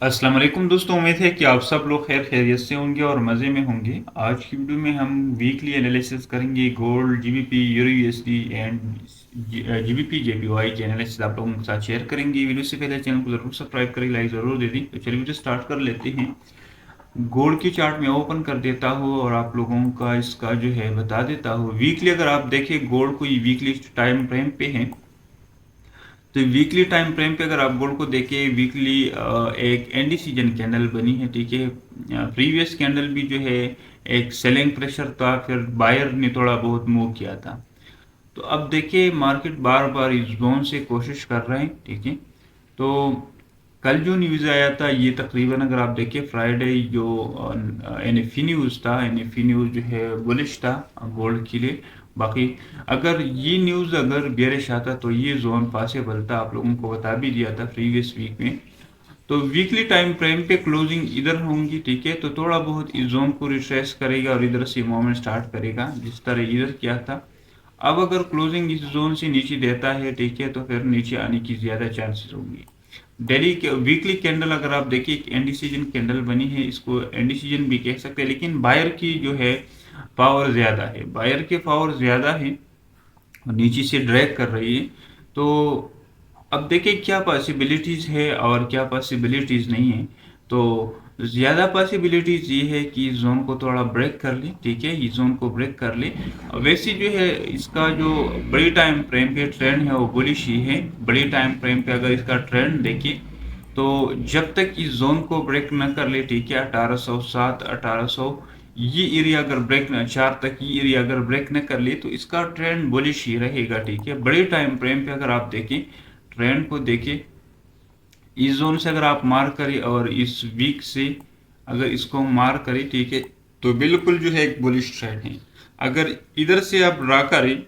अस्सलाम वालेकुम दोस्तों, उम्मीद है कि आप सब लोग खैर खैरियत से होंगे और मज़े में होंगे। आज की वीडियो में हम वीकली एनालिसिस करेंगे gold, GBP, euro USD and GBP JPY के एनालिसिस आप लोगों के साथ शेयर करेंगे। वीडियो से पहले चैनल को ज़रूर सब्सक्राइब करें, लाइक ज़रूर दे दें। तो चलिए वीडियो स्टार्ट कर लेते हैं। गोल्ड की चार्ट में ओपन कर देता हूँ और आप लोगों का इसका जो है बता देता हूँ। वीकली अगर आप देखें गोल्ड कोई वीकली टाइम फ्रेम पे है, तो वीकली टाइम फ्रेम पे अगर आप गोल्ड को देखें, वीकली एक इंडिसीजन कैंडल बनी है, ठीक है। प्रीवियस कैंडल भी जो है एक सेलिंग प्रेशर था, फिर बायर ने थोड़ा बहुत मूव किया था। तो अब देखिए मार्केट बार बार इस जोन से कोशिश कर रहे हैं, ठीक है। तो कल जो न्यूज़ आया था ये तकरीबन अगर आप देखिए फ्राइडे जो एनएफई न्यूज़ था, एनएफई न्यूज़ जो है बुलिश था गोल्ड के लिए। बाकी अगर ये न्यूज़ अगर बेरिश आता तो ये जोन पॉसिबल था, आप लोगों को बता भी दिया था प्रीवियस वीक में। तो वीकली टाइम फ्रेम पे क्लोजिंग इधर होंगी, ठीक है। तो थोड़ा बहुत इस जोन को रिट्रेस करेगा और इधर से मूवमेंट स्टार्ट करेगा जिस तरह इधर किया था। अब अगर क्लोजिंग इस जोन से नीचे देता है, ठीक है, तो फिर नीचे आने की ज़्यादा चांसेस होंगी। डेली के वीकली कैंडल अगर आप देखिए एक इंडिसीजन कैंडल बनी है, इसको इंडिसीजन भी कह सकते हैं, लेकिन बायर की जो है पावर ज़्यादा है, बायर के पावर ज़्यादा है और नीचे से ड्रैग कर रही है। तो अब देखिए क्या पॉसिबिलिटीज़ है और क्या पॉसिबिलिटीज़ नहीं है। तो ज़्यादा पॉसिबिलिटीज़ ये है कि इस जोन को थोड़ा ब्रेक कर ले, ठीक है, इस जोन को ब्रेक कर ले। वैसे जो है इसका जो बड़ी टाइम फ्रेम पे ट्रेंड है वो बुलिश ही है। बड़ी टाइम फ्रेम पे अगर इसका ट्रेंड देखिए तो जब तक इस जोन को ब्रेक न कर ले, ठीक है, 1807 1800 ये एरिया अगर ब्रेक न 4 तक ये एरिया अगर ब्रेक न कर ले तो इसका ट्रेंड बुलिश ही रहेगा, ठीक है। बड़े टाइम फ्रेम पे अगर आप देखें, ट्रेंड को देखें, इस जोन से अगर आप मार्क करें और इस वीक से अगर इसको मार्क करें, ठीक है, तो बिल्कुल जो है एक बुलिश ट्रेंड है। अगर इधर से आप ड्रा करें,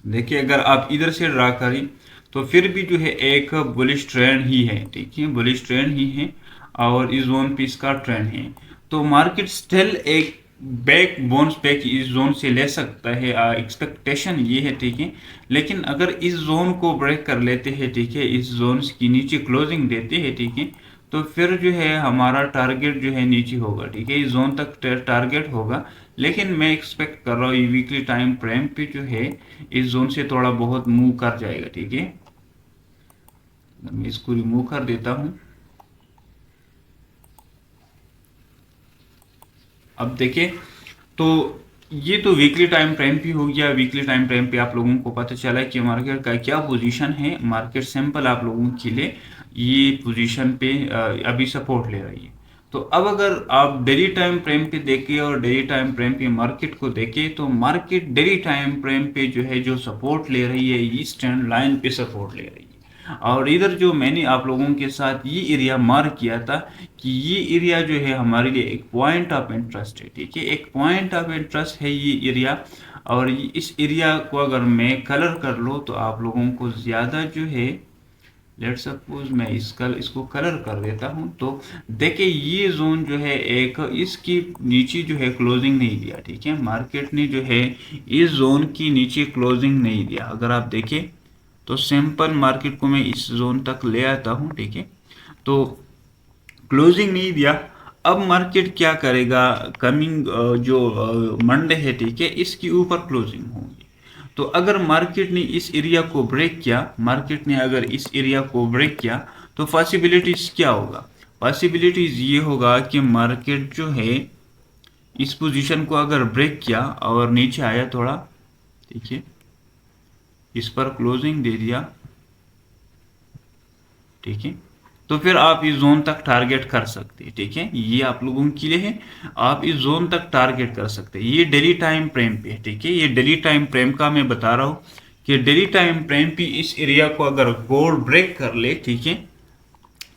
देखिए अगर आप इधर से ड्रा करें तो फिर भी जो है एक बुलिश ट्रेंड ही है, ठीक है, बुलिश ट्रेंड ही है और इस जोन पे इसका ट्रेंड है। तो मार्केट स्टिल एक बैक बाउंस बैक इस जोन से ले सकता है, एक्सपेक्टेशन ये है, ठीक है। लेकिन अगर इस जोन को ब्रेक कर लेते हैं, ठीक है, इस जोन की नीचे क्लोजिंग देते हैं, ठीक है, तो फिर जो है हमारा टारगेट जो है नीचे होगा, ठीक है, इस जोन तक टारगेट होगा। लेकिन मैं एक्सपेक्ट कर रहा हूँ ये वीकली टाइम फ्रेम पे जो है इस जोन से थोड़ा बहुत मूव कर जाएगा, ठीक है। मैं इसको रिमूव कर देता हूं। अब देखिए, तो ये तो वीकली टाइम फ्रेम पे हो गया। वीकली टाइम फ्रेम पे आप लोगों को पता चला कि मार्केट का क्या पोजीशन है। मार्केट सिंपल आप लोगों के लिए ये पोजीशन पे अभी सपोर्ट ले रही है। तो अब अगर आप डेली टाइम फ्रेम पे देखें और डेली टाइम फ्रेम पे मार्केट को देखें तो मार्केट डेली टाइम फ्रेम पे जो है जो सपोर्ट ले रही है, इस ट्रेंड लाइन पे सपोर्ट ले रही है। और इधर जो मैंने आप लोगों के साथ ये एरिया मार्क किया था कि ये एरिया जो है हमारे लिए एक पॉइंट ऑफ इंटरेस्ट है, ठीक है, एक पॉइंट ऑफ इंटरेस्ट है ये एरिया। और इस एरिया को अगर मैं कलर कर लूँ तो आप लोगों को ज़्यादा जो है, लेट सपोज मैं इसको कलर कर देता हूं। तो देखिए ये जोन जो है एक इसकी नीचे जो है क्लोजिंग नहीं दिया, ठीक है, मार्केट ने जो है इस जोन की नीचे क्लोजिंग नहीं दिया। अगर आप देखें तो सिंपल मार्केट को मैं इस जोन तक ले आता हूं, ठीक है, तो क्लोजिंग नहीं दिया। अब मार्केट क्या करेगा, कमिंग जो मंडे है, ठीक है, इसके ऊपर क्लोजिंग होगी। तो अगर मार्केट ने इस एरिया को ब्रेक किया, मार्केट ने अगर इस एरिया को ब्रेक किया तो पॉसिबिलिटीज क्या होगा, पॉसिबिलिटीज ये होगा कि मार्केट जो है इस पोजीशन को अगर ब्रेक किया और नीचे आया थोड़ा, ठीक है, इस पर क्लोजिंग दे दिया, ठीक है, तो फिर आप इस जोन तक टारगेट कर सकते हैं, ठीक है, ये आप लोगों के लिए है। आप इस जोन तक टारगेट कर सकते हैं। ये डेली टाइम फ्रेम पे है, ठीक है, ये डेली टाइम फ्रेम का मैं बता रहा हूँ कि डेली टाइम फ्रेम पे इस एरिया को अगर गोल्ड ब्रेक कर ले, ठीक है,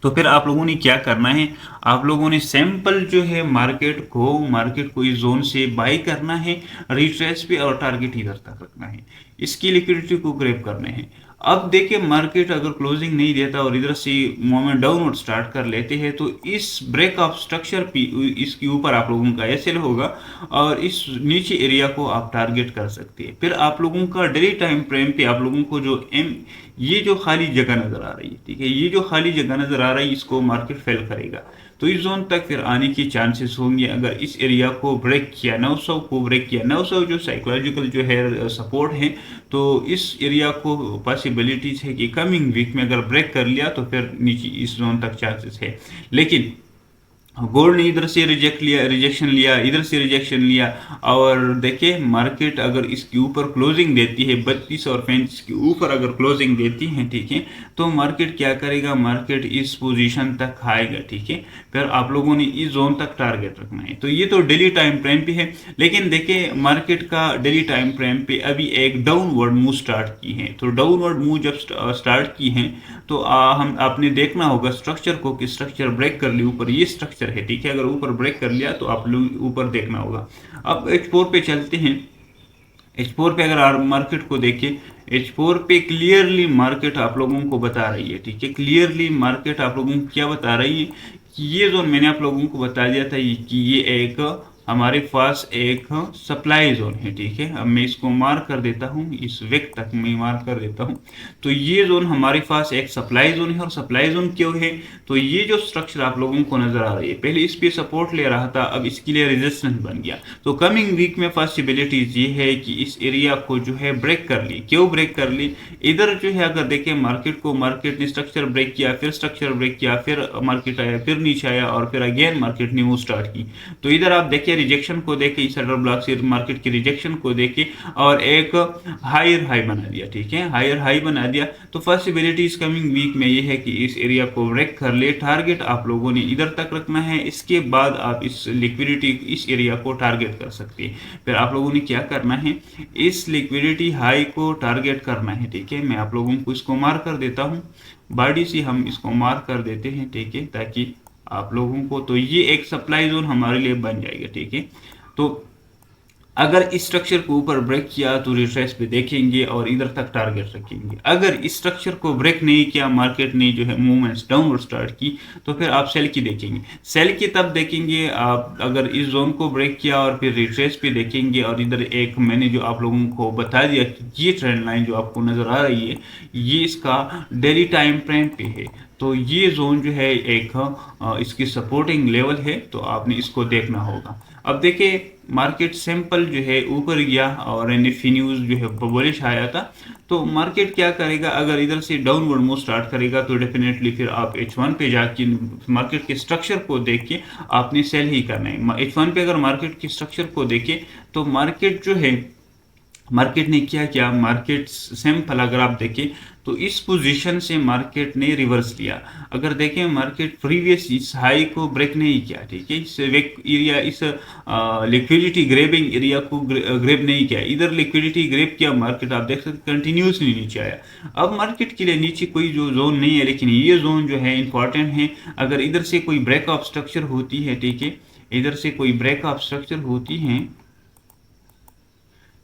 तो फिर आप लोगों ने क्या करना है, आप लोगों ने सैंपल जो है मार्केट को इस जोन से बाई करना है रिट्रेस पे और टारगेट इधर तक रखना है। इसकी लिक्विडिटी को ग्रैब करने हैं। अब देखिए मार्केट अगर क्लोजिंग नहीं देता और इधर से मोमेंट डाउनवर्ड स्टार्ट कर लेते हैं तो इस ब्रेक ऑफ स्ट्रक्चर पे इसके ऊपर आप लोगों का एसएल होगा और इस नीचे एरिया को आप टारगेट कर सकते हैं। फिर आप लोगों का डेली टाइम फ्रेम पे आप लोगों को जो एम ये जो खाली जगह नजर आ रही है, ठीक है, ये जो खाली जगह नजर आ रही है इसको मार्केट फेल करेगा तो इस जोन तक फिर आने की चांसेस होंगे। अगर इस एरिया को ब्रेक किया 900 को ब्रेक किया 900 जो साइकोलॉजिकल जो है सपोर्ट है तो इस एरिया को पॉसिबिलिटीज है कि कमिंग वीक में अगर ब्रेक कर लिया तो फिर नीचे इस जोन तक चांसेस है। लेकिन गोल्ड ने इधर से रिजेक्शन लिया, इधर से रिजेक्शन लिया और देखिए मार्केट अगर इसके ऊपर क्लोजिंग देती है 32 और 35 के ऊपर अगर क्लोजिंग देती है, ठीक है, तो मार्केट क्या करेगा, मार्केट इस पोजीशन तक आएगा, ठीक है। फिर आप लोगों ने इस जोन तक टारगेट रखना है। तो ये तो डेली टाइम फ्रेम पे है, लेकिन देखिए मार्केट का डेली टाइम फ्रेम पे अभी एक डाउनवर्ड मूव स्टार्ट की है। तो डाउनवर्ड मूव जब स्टार्ट की है तो हम आपने देखना होगा स्ट्रक्चर को कि स्ट्रक्चर ब्रेक कर ली ऊपर, ये स्ट्रक्चर है, ठीक है, अगर ऊपर ब्रेक कर लिया तो आप लोग ऊपर देखना होगा। अब H4 पे चलते हैं। H4 पे अगर मार्केट को देखें, H4 पे क्लियरली मार्केट आप लोगों को बता रही है, ठीक है, क्लियरली मार्केट आप लोगों को क्या बता रही है कि ये जोन मैंने आप लोगों को बता दिया था कि ये एक हमारे पास एक सप्लाई जोन है, ठीक है। अब मैं इसको मार्क कर देता हूँ, इस विक तक मैं मार्क कर देता हूँ। तो ये जोन हमारे पास एक सप्लाई जोन है और सप्लाई जोन क्यों है, तो ये जो स्ट्रक्चर आप लोगों को नजर आ रही है पहले इस पे सपोर्ट ले रहा था, अब इसके लिए रेजिस्टेंस बन गया। तो कमिंग वीक में पॉसिबिलिटीज ये है कि इस एरिया को जो है ब्रेक कर ली। क्यों ब्रेक कर ली, इधर जो है अगर देखें मार्केट को, मार्केट ने स्ट्रक्चर ब्रेक किया, फिर स्ट्रक्चर ब्रेक किया, फिर मार्केट आया, फिर नीचे आया और फिर अगेन मार्केट ने मूव स्टार्ट की। तो इधर आप देखिए रिजेक्शन को देखे, इस सेंट्रल ब्लॉक से मार्केट की रिजेक्शन को देखे और एक हायर हाई बना दिया, ठीक है, हायर हाई बना दिया। तो पॉसिबिलिटीज कमिंग वीक में ये है कि इस एरिया को ब्रेक कर ले। टारगेट आप लोगों ने इधर तक रखना है, इसके बाद आप इस लिक्विडिटी इस एरिया को टारगेट कर सकते हैं। फिर आप लोगों ने क्या करना है, इस लिक्विडिटी हाई को टारगेट करना है, ठीक है। मैं आप लोगों को इसको मार्क कर देता हूँ, बॉडी से हम इसको मार्क कर देते हैं, ठीक है, ताकि आप लोगों को, तो ये एक सप्लाई जोन हमारे लिए बन जाएगा, ठीक है। तो अगर इस स्ट्रक्चर को ऊपर ब्रेक किया तो रिट्रेस पे देखेंगे और इधर तक टारगेट रखेंगे। अगर इस स्ट्रक्चर को ब्रेक नहीं किया, मार्केट ने जो है मूवमेंट्स डाउनवर्ड स्टार्ट की, तो फिर आप सेल की देखेंगे। सेल की तब देखेंगे आप अगर इस जोन को ब्रेक किया और फिर रिट्रेस पे देखेंगे। और इधर एक मैंने जो आप लोगों को बता दिया कि ये ट्रेंड लाइन जो आपको नजर आ रही है ये इसका डेली टाइम फ्रेम पे है। तो ये जोन जो है एक इसकी सपोर्टिंग लेवल है, तो आपने इसको देखना होगा। अब देखिए मार्केट सिंपल जो है ऊपर गया और निफ्टी न्यूज जो है बुलिश आया था। तो मार्केट क्या करेगा, अगर इधर से डाउनवर्ड मूव स्टार्ट करेगा तो डेफिनेटली फिर आप H1 पे जाके मार्केट के स्ट्रक्चर को देख के आपने सेल ही करना है। H1 पे अगर मार्केट के स्ट्रक्चर को देखे तो मार्केट जो है, मार्केट ने क्या किया, मार्केट सिंपल अगर आप देखें तो इस पोजीशन से मार्केट ने रिवर्स लिया। अगर देखें मार्केट प्रीवियस इस हाई को ब्रेक नहीं किया, ठीक है, इस एरिया, इस लिक्विडिटी ग्रेबिंग एरिया को ग्रेब नहीं किया, इधर लिक्विडिटी ग्रेब किया मार्केट, आप देख सकते कंटिन्यूसली नीचे आया। अब मार्केट के लिए नीचे कोई जो जोन नहीं है, लेकिन ये जोन जो है इंपॉर्टेंट है। अगर इधर से कोई ब्रेक ऑफ स्ट्रक्चर होती है, ठीक है, इधर से कोई ब्रेक ऑफ स्ट्रक्चर होती है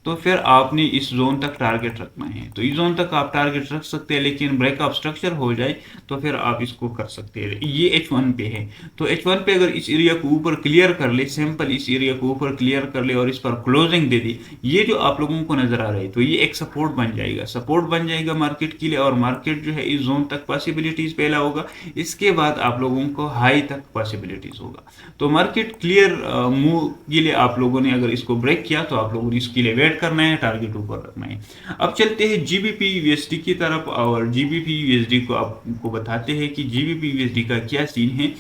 तो फिर आपने इस जोन तक टारगेट रखना है। तो इस जोन तक आप टारगेट रख सकते हैं, लेकिन ब्रेक ऑफ स्ट्रक्चर हो जाए तो फिर आप इसको कर सकते हैं। ये H1 पे है, तो H1 पे अगर इस एरिया को ऊपर क्लियर कर ले, सिंपल इस एरिया को ऊपर क्लियर कर ले और इस पर क्लोजिंग दे दी, ये जो आप लोगों को नजर आ रहा है, तो ये एक सपोर्ट बन जाएगा, सपोर्ट बन जाएगा मार्केट के लिए। और मार्केट जो है इस जोन तक पॉसिबिलिटीज पहला होगा, इसके बाद आप लोगों को हाई तक पॉसिबिलिटीज होगा। तो मार्केट क्लियर मूव के लिए आप लोगों ने अगर इसको ब्रेक किया तो आप लोगों ने इसके लिए वेट करना है, टारगेट ऊपर रखना है। अब चलते हैं जीबीपी यूएसडी की तरफ और जीबीपी यूएसडी को आपको बताते हैं कि जीबीपी यूएसडी का क्या सीन है।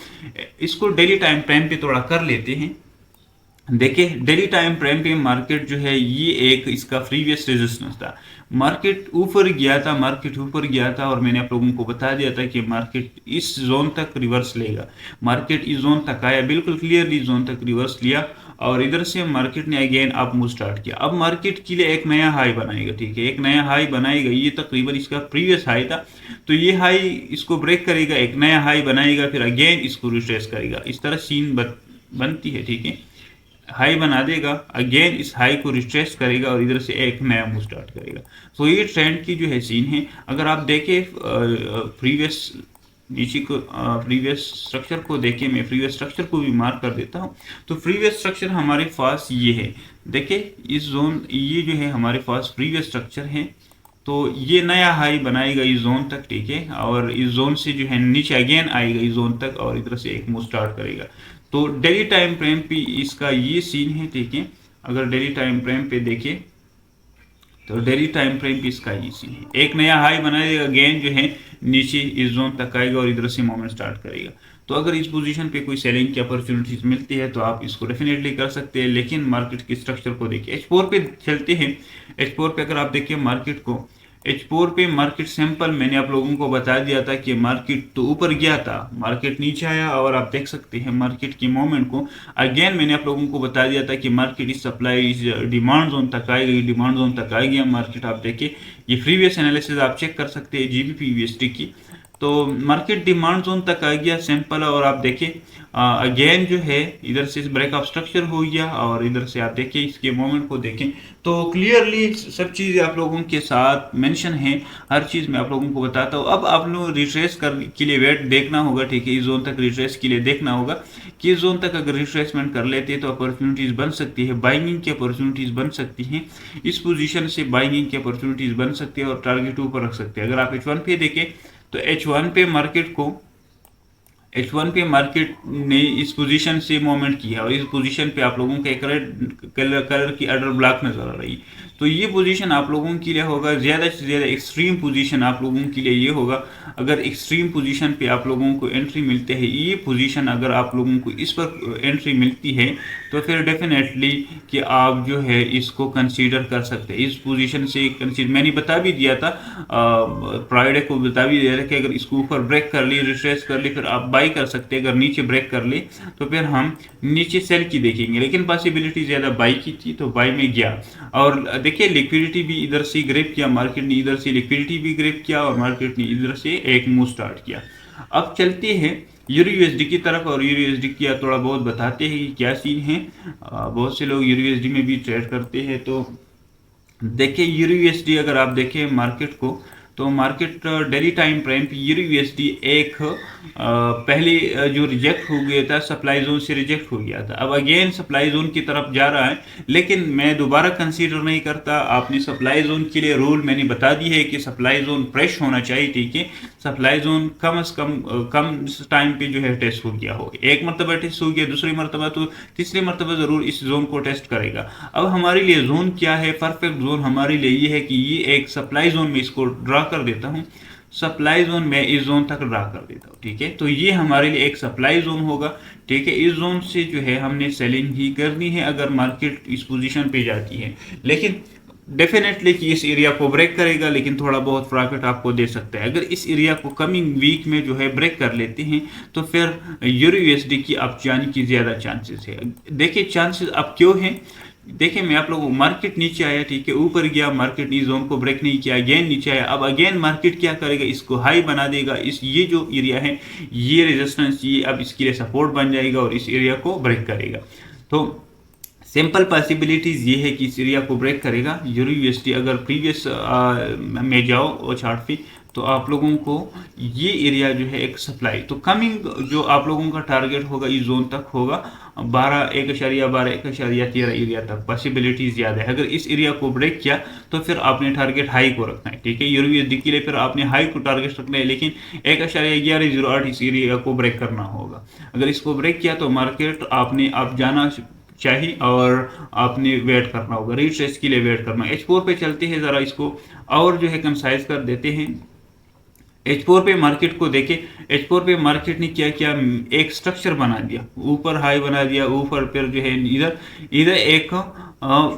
इसको डेली टाइम फ्रेम पे थोड़ा कर लेते हैं। देखिए डेली टाइम फ्रेम पे मार्केट जो है ये एक इसका प्रीवियस रेजिस्टेंस था, मार्केट ऊपर गया था, मार्केट ऊपर गया था और मैंने आप लोगों को बता दिया था कि मार्केट इस जोन तक रिवर्स लेगा। मार्केट इस जोन तक आया, बिल्कुल क्लियरली जोन तक रिवर्स लिया और इधर से मार्केट ने अगेन अप मूव स्टार्ट किया। अब मार्केट के लिए एक नया हाई बनाएगा, ठीक है, एक नया हाई बनाएगा। ये तकरीबन इसका प्रीवियस हाई था, तो ये हाई इसको ब्रेक करेगा, एक नया हाई बनाएगा, फिर अगेन इसको रिट्रेस करेगा। इस तरह सीन बनती है, ठीक है। हाई बना देगा, अगेन इस हाई को रिट्रेस करेगा और इधर से एक नया मूव स्टार्ट करेगा। तो ये ट्रेंड की जो है सीन है। अगर आप देखें प्रीवियस नीचे को, प्रीवियस स्ट्रक्चर को देखें, मैं प्रीवियस स्ट्रक्चर को भी मार्क कर देता हूँ। तो प्रीवियस स्ट्रक्चर हमारे पास ये है, देखिए इस जोन, ये जो है हमारे पास प्रीवियस स्ट्रक्चर है। तो ये नया हाई बनाएगा इस जोन तक, ठीक है, और इस जोन से जो है नीचे अगेन आएगा इस जोन तक और इधर से एक मूव स्टार्ट करेगा। तो डेली टाइम फ्रेम पे इसका ये सीन है, ठीक है। अगर डेली टाइम फ्रेम पे देखें तो डेली टाइम फ्रेम पे इसका ये सीन है, एक नया हाई बनाएगा, अगेन जो है नीचे इस जोन तक आएगा और इधर से मूवमेंट स्टार्ट करेगा। तो अगर इस पोजीशन पे कोई सेलिंग की अपॉर्चुनिटीज मिलती है तो आप इसको डेफिनेटली कर सकते हैं, लेकिन मार्केट के स्ट्रक्चर को देखिए। H4 पे चलते हैं। H4 पे अगर आप देखिए मार्केट को, H4 पे मार्केट सिंपल, मैंने आप लोगों को बता दिया था कि मार्केट तो ऊपर गया था, मार्केट नीचे आया, और आप देख सकते हैं मार्केट की मूवमेंट को। अगेन मैंने आप लोगों को बता दिया था कि मार्केट इस सप्लाई इस डिमांड जोन तक आएगी, डिमांड जोन तक आ गया मार्केट। आप देखिए ये प्रीवियस एनालिसिस आप चेक कर सकते हैं जीबीपी यूएसडी की। तो मार्केट डिमांड जोन तक आ गया सिंपल, और आप देखिए अगेन जो है इधर से ब्रेकअप स्ट्रक्चर हो गया, और इधर से आप देखिए इसके मोमेंट को देखें तो क्लियरली सब चीज़ें आप लोगों के साथ मेंशन है, हर चीज़ मैं आप लोगों को बताता हूँ। अब आप लोग रिट्रेस कर के लिए वेट देखना होगा, ठीक है, इस जोन तक रिट्रेस के लिए देखना होगा कि इस जोन तक अगर रिट्रेसमेंट कर लेते हैं तो अपॉर्चुनिटीज़ बन सकती है, बाइंगिंग की अपॉर्चुनिटीज़ बन सकती हैं, इस पोजीशन से बाइंगिंग की अपॉर्चुनिटीज़ बन सकती है और टारगेट ऊपर रख सकते हैं। अगर आप H1 पे देखें तो H1 पे मार्केट को, H1 पे मार्केट ने इस पोजीशन से मूवमेंट किया और इस पोजीशन पे आप लोगों को एक कलर की ऑर्डर ब्लॉक नजर आ रही। तो ये पोजीशन आप लोगों के लिए होगा ज़्यादा से ज़्यादा एक्सट्रीम पोजीशन आप लोगों के लिए ये होगा। अगर एक्सट्रीम पोजीशन पे आप लोगों को एंट्री मिलते हैं, ये पोजीशन अगर आप लोगों को इस पर एंट्री मिलती है तो फिर डेफिनेटली कि आप जो है इसको कंसीडर कर सकते हैं। इस पोजीशन से कंसीडर मैंने बता भी दिया था, फ्राइडे को बता भी दिया था कि अगर इसको ऊपर ब्रेक कर ली, रिट्रेस कर ली, फिर आप बाई कर सकते हैं। अगर नीचे ब्रेक कर ले तो फिर हम नीचे सेल की देखेंगे, लेकिन पॉसिबिलिटी ज़्यादा बाई की थी तो बाई में गया। और देखिए लिक्विडिटी भी इधर से ग्रैब किया मार्केट ने, इधर से लिक्विडिटी भी ग्रैब किया और मार्केट ने इधर से एक मूव स्टार्ट किया। अब चलते हैं यूरो यूएसडी की तरफ, और यूरो यूएसडी की थोड़ा बहुत बताते हैं कि क्या सीन है। बहुत से लोग यूरो यूएसडी में भी ट्रेड करते हैं। तो देखिए यूरो यूएसडी अगर आप देखें मार्केट को, तो मार्केट डेली टाइम फ्रेम पे यूरो यूएसडी एक पहले जो रिजेक्ट हो गया था, सप्लाई जोन से रिजेक्ट हो गया था, अब अगेन सप्लाई जोन की तरफ जा रहा है, लेकिन मैं दोबारा कंसीडर नहीं करता। आपने सप्लाई जोन के लिए रूल मैंने बता दी है कि सप्लाई जोन फ्रेश होना चाहिए, ठीक है। सप्लाई जोन कम से कम टाइम पे जो है टेस्ट हो गया हो, एक मरतबा टेस्ट हो गया, दूसरी मरतबा तो तीसरी मरतबा जरूर इस जोन को टेस्ट करेगा। अब हमारे लिए जोन क्या है, परफेक्ट जोन हमारे लिए ये है कि ये एक सप्लाई जोन में इसको ड्रा कर देता हूँ, सप्लाई जोन में इस जोन तक ड्रा कर देता हूँ, ठीक है। तो ये हमारे लिए एक सप्लाई जोन होगा, ठीक है। इस जोन से जो है हमने सेलिंग ही करनी है अगर मार्केट इस पोजीशन पे जाती है, लेकिन डेफिनेटली कि इस एरिया को ब्रेक करेगा, लेकिन थोड़ा बहुत प्रॉफिट आपको दे सकता है। अगर इस एरिया को कमिंग वीक में जो है ब्रेक कर लेते हैं तो फिर यूरो यूएसडी की अप जाने की ज़्यादा चांसेस है। देखिए चांसेस अब क्यों हैं, देखिए मैं आप लोगों को, मार्केट नीचे आया, ठीक है, ऊपर गया, मार्केट इस जोन को ब्रेक नहीं किया, अगेन नीचे आया, अब अगेन मार्केट क्या करेगा, इसको हाई बना देगा, इस ये जो एरिया है ये रेजिस्टेंस, ये अब इसके लिए सपोर्ट बन जाएगा और इस एरिया को ब्रेक करेगा। तो सिंपल पॉसिबिलिटीज ये है कि इस एरिया को ब्रेक करेगा यूरो यूएसडी। अगर प्रीवियस में जाओ चार्ट पे तो आप लोगों को ये एरिया जो है एक सप्लाई, तो कमिंग जो आप लोगों का टारगेट होगा इस जोन तक होगा 1.13 एरिया तक पॉसिबिलिटीज ज़्यादा है। अगर इस एरिया को ब्रेक किया तो फिर आपने टारगेट हाई को रखना है, ठीक है। यूरो यूएसडी के लिए फिर आपने हाई को टारगेट रखना है, लेकिन 1.1108 इस एरिया को ब्रेक करना होगा। अगर इसको ब्रेक किया तो मार्केट आपने अब जाना चाहिए और आपने वेट करना होगा, रिट्रेस के लिए वेट करना। H4 पे चलते हैं, ज़रा इसको और जो है कंसाइज कर देते हैं। H4 पे मार्केट को देखें, H4 पे मार्केट ने क्या किया, एक स्ट्रक्चर बना दिया, ऊपर हाई बना दिया, ऊपर फिर जो है इधर इधर एक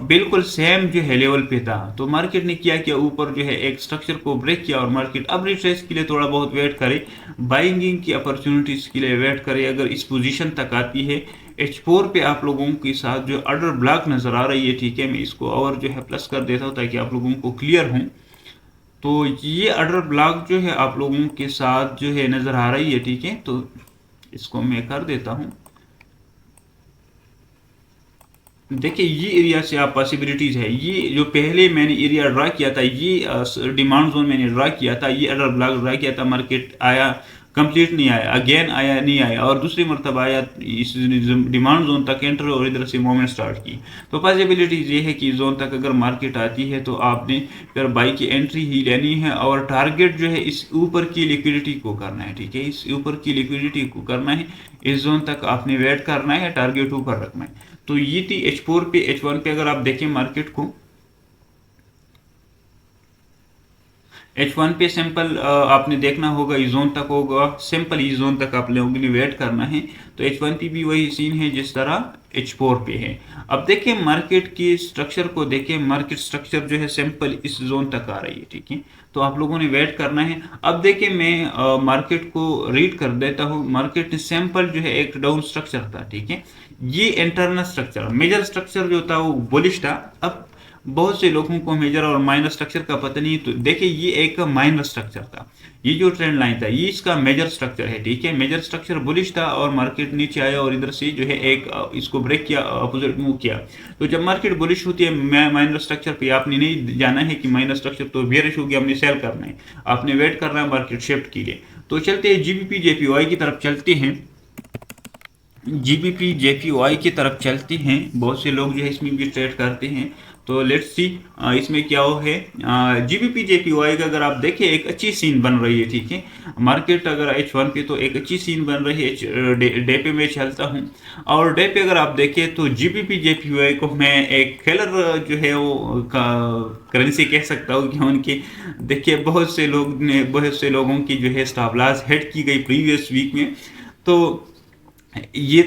बिल्कुल सेम जो है लेवल पे था। तो मार्केट ने क्या किया, ऊपर जो है एक स्ट्रक्चर को ब्रेक किया और मार्केट अब रिट्रेस के लिए थोड़ा बहुत वेट करे, बाइंगिंग की अपॉर्चुनिटीज के लिए वेट करे। अगर इस पोजीशन तक आती है H4 पे आप लोगों के साथ जो ऑर्डर ब्लॉक नजर आ रही है, ठीक है, मैं इसको और जो है प्लस कर देता हूँ ताकि आप लोगों को क्लियर हो। तो ये ऑर्डर ब्लॉक जो है आप लोगों के साथ जो है नजर आ रही है, ठीक है। तो इसको मैं कर देता हूँ। देखिए ये एरिया से आप पॉसिबिलिटीज है, ये जो पहले मैंने एरिया ड्रा किया था, ये डिमांड जोन मैंने ड्रा किया था, ये अगर ब्लॉक ड्रा किया था, मार्केट आया, कंप्लीट नहीं आया, अगेन आया नहीं आया, और दूसरी मरतबा आया, इस डिमांड जोन तक एंटर और इधर से मूवमेंट स्टार्ट की। तो पॉसिबिलिटीज ये है कि जोन तक अगर मार्केट आती है तो आपने फिर बाई की एंट्री ही लेनी है, और टारगेट जो है इस ऊपर की लिक्विडिटी को करना है, ठीक है, इस ऊपर की लिक्विडिटी को करना है, इस जोन तक आपने वेट करना है, टारगेट ऊपर रखना है। तो ये थी H4 पे। H1 पे अगर आप देखें मार्केट को, H1 पे सिंपल आपने देखना होगा, इस जोन तक होगा, सिंपल इस जोन तक आप लोगों ने वेट करना है। तो H1 पे भी वही सीन है जिस तरह H4 पे है। अब देखें मार्केट की स्ट्रक्चर को, देखें मार्केट स्ट्रक्चर जो है सिंपल इस जोन तक आ रही है, ठीक है, तो आप लोगों ने वेट करना है। अब देखिए मैं मार्केट को रीड कर देता हूँ। मार्केट सिंपल जो है एक डाउन स्ट्रक्चर था, ठीक है, ये इंटरनल स्ट्रक्चर, मेजर स्ट्रक्चर जो था वो बुलिश था। अब बहुत से लोगों को मेजर और माइनर स्ट्रक्चर का पता नहीं, तो देखिए ये एक माइनर स्ट्रक्चर था, ये जो ट्रेंड लाइन था ये इसका मेजर स्ट्रक्चर है, ठीक है, मेजर स्ट्रक्चर बुलिश था और मार्केट नीचे आया और इधर से जो है एक इसको ब्रेक किया, अपोजिट मूव किया। तो जब मार्केट बुलिश होती है माइनर स्ट्रक्चर पे, आपने नहीं जाना है कि माइनर स्ट्रक्चर तो बेरिश हो गया, हमने सेल करना है, आपने वेट करना है मार्केट शिफ्ट के लिए। तो चलते हैं जीबीपी जेपीवाई की तरफ चलते हैं। जीबीपी जेपीवाई की तरफ चलते हैं, बहुत से लोग जो है इसमें भी ट्रेड करते हैं। तो लेट्स सी इसमें क्या हो है। जीबीपी जेपीवाई का अगर आप देखें एक अच्छी सीन बन रही है, ठीक है, मार्केट अगर H1 पे तो एक अच्छी सीन बन रही है। डे पे मैं चलता हूँ, और डे पे अगर आप देखें तो जीबीपी जेपीवाई को मैं एक खेलर जो है वो करेंसी कह सकता हूँ कि उनके, देखिए बहुत से लोगों की जो है स्टॉप लॉस हिट की गई प्रीवियस वीक में। तो ये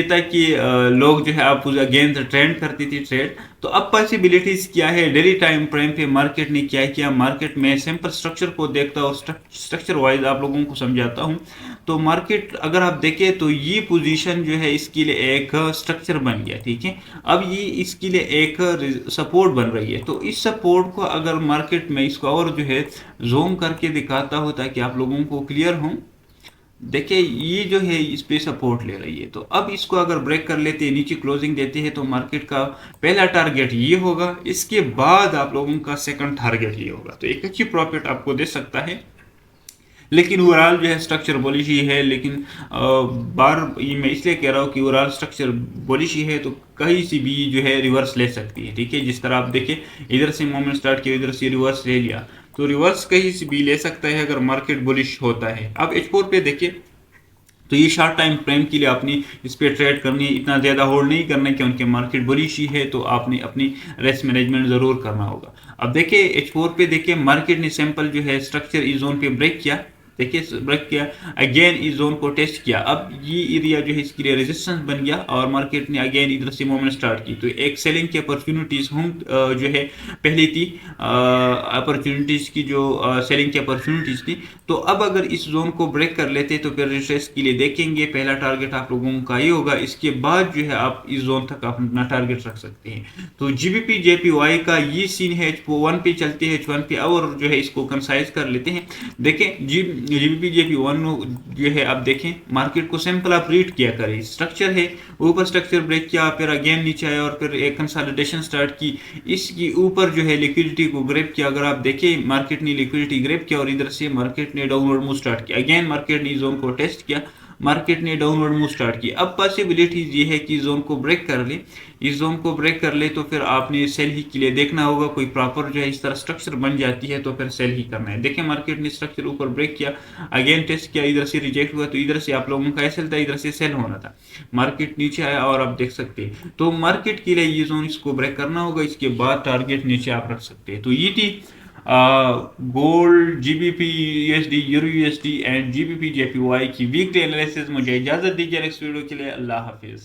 था कि लोग जो है आप अगेंस्ट ट्रेंड करती थी ट्रेड। तो अब पॉसिबिलिटीज क्या है, डेली टाइम फ्रेम पे मार्केट ने क्या किया, मार्केट में सिंपल स्ट्रक्चर को देखता हूँ, स्ट्रक्चर वाइज आप लोगों को समझाता हूँ। तो मार्केट अगर आप देखें तो ये पोजीशन जो है इसके लिए एक स्ट्रक्चर बन गया, ठीक है, अब ये इसके लिए एक सपोर्ट बन रही है। तो इस सपोर्ट को अगर मार्केट में इसको और जो है जूम करके दिखाता हो ताकि आप लोगों को क्लियर हो, देखिए ये जो है इस पे सपोर्ट ले रही है। तो अब इसको अगर ब्रेक कर लेते हैं, नीचे क्लोजिंग देते हैं, तो मार्केट का पहला टारगेट ये होगा, इसके बाद आप लोगों का सेकंड टारगेट ये होगा। तो एक अच्छी प्रॉफिट आपको दे सकता है, लेकिन ओवरऑल जो है स्ट्रक्चर बुलिश ही है। लेकिन बार ये मैं इसलिए कह रहा हूँ कि ओवरऑल स्ट्रक्चर बुलिश ही है, तो कहीं से भी जो है रिवर्स ले सकती है, ठीक है, जिस तरह आप देखें इधर से मोमेंट स्टार्ट किया, इधर से रिवर्स ले लिया, तो रिवर्स कहीं से भी ले सकता है अगर मार्केट बुलिश होता है। अब H4 पे देखिए, तो ये शॉर्ट टाइम फ्रेम के लिए आपने इस पर ट्रेड करनी है, इतना ज़्यादा होल्ड नहीं करना है क्योंकि मार्केट बुलिश ही है, तो आपने अपनी रिस्क मैनेजमेंट ज़रूर करना होगा। अब देखिए H4 पे देखिए मार्केट ने सिंपल जो है स्ट्रक्चर इस जोन पे ब्रेक किया, देखिए ब्रेक किया, अगेन इस जोन को टेस्ट किया, अब ये एरिया जो है इसके लिए रेजिस्टेंस बन गया और मार्केट ने अगेन इधर से मूवमेंट स्टार्ट की। तो एक सेलिंग की अपॉर्चुनिटीज हम जो है पहली थी, अपॉर्चुनिटीज की जो सेलिंग की अपॉर्चुनिटीज थी। तो अब अगर इस जोन को ब्रेक कर लेते तो फिर रिट्रेस के लिए देखेंगे, पहला टारगेट आप लोगों का ये होगा, इसके बाद जो है आप इस जोन तक अपना टारगेट रख सकते हैं। तो जीबीपी जेपीवाई का ये सीन है। H1 पे चलते हैं, H1 पे और जो है इसको कंसाइज कर लेते हैं। देखें जीबीपी जेपी1 जो है, आप देखें मार्केट को सिंपल आप रीड किया करें, स्ट्रक्चर है, ऊपर स्ट्रक्चर ब्रेक किया, फिर अगेन नीचे आया और फिर एक कंसोलिडेशन स्टार्ट की, इसकी ऊपर जो है लिक्विडिटी को ग्रैब किया। अगर आप देखें मार्केट ने लिक्विडिटी ग्रैब किया और इधर से मार्केट ने डाउनवर्ड मूव स्टार्ट किया, अगेन मार्केट ने जोन को टेस्ट किया, मार्केट ने डाउनवर्ड मूव स्टार्ट की। अब पॉसिबिलिटीज ये है कि जोन को ब्रेक कर ले, इस जोन को ब्रेक कर ले तो फिर आपने सेल ही के लिए देखना होगा, कोई प्रॉपर जो है इस तरह स्ट्रक्चर बन जाती है तो फिर सेल ही करना है। देखिए मार्केट ने स्ट्रक्चर ऊपर ब्रेक किया, अगेन टेस्ट किया, इधर से रिजेक्ट हुआ, तो इधर से आप लोगों का एसएल था, इधर से सेल होना था, मार्केट नीचे आया और आप देख सकते हैं। तो मार्केट के लिए ये जोन इसको ब्रेक करना होगा, इसके बाद टारगेट नीचे आप रख सकते हैं। तो ये थी gold, GBP USD, euro USD and GBP JPY की वीकली एनालिसिस। मुझे इजाजत दीजिए नेक्स्ट वीडियो के लिए, अल्लाह हाफिज।